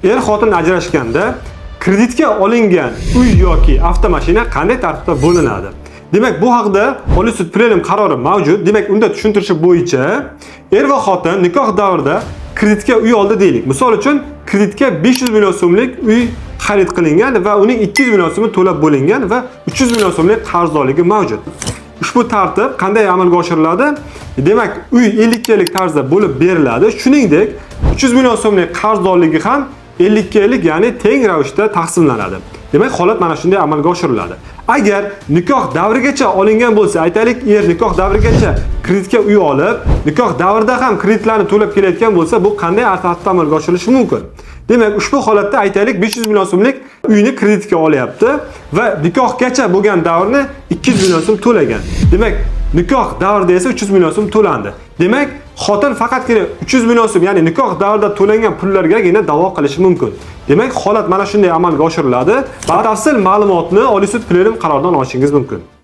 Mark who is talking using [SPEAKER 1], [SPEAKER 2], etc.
[SPEAKER 1] Er xotin ajrashganda kreditga olingan uy yoki avtomashina qanday tartibda bo'linadi? Demak, bu haqda Oliy sud plenom qarori mavjud. Demak, unda tushuntirishi bo'yicha er va xotin nikoh davrida kreditga uy oldi deylik. Misol uchun, kreditga 500 million so'mlik uy xarid qilingan va uning 200 million so'mi to'lab bo'lingan va 300 million so'mlik qarzdorligi mavjud. Ushbu tartib qanday amalga oshiriladi? Demak, uy 50 yillik tarzda bo'lib beriladi. Shuningdek, 300 million so'mlik qarzdorligi ham 50 yillik, ya'ni teng ravishda taqsimlanadi. Demak, holat mana shunday amalga oshiriladi. Agar nikoh davrigacha olingan bo'lsa, aytaylik, er nikoh davrigacha kreditga uy olib, nikoh davrida ham kreditlarni to'lab kelayotgan bo'lsa, bu qanday tartibda amalga oshirilishi mumkin? Demak, ushbu holatda aytaylik 500 million so'mlik uyni kreditga olyapti va nikohgacha bo'lgan davrni 200 million so'm to'lagan. Demak, nikoh davrida esa 300 million so'm to'landi. Demak, xotin faqatgina 300 million so'm, ya'ni nikoh davrida to'langan pullargagina da'vo qilishi mumkin. Demak, holat mana shunday amalga oshiriladi. Batafsil ma'lumotni Oliy sud plenom qaroridan olishingiz mumkin.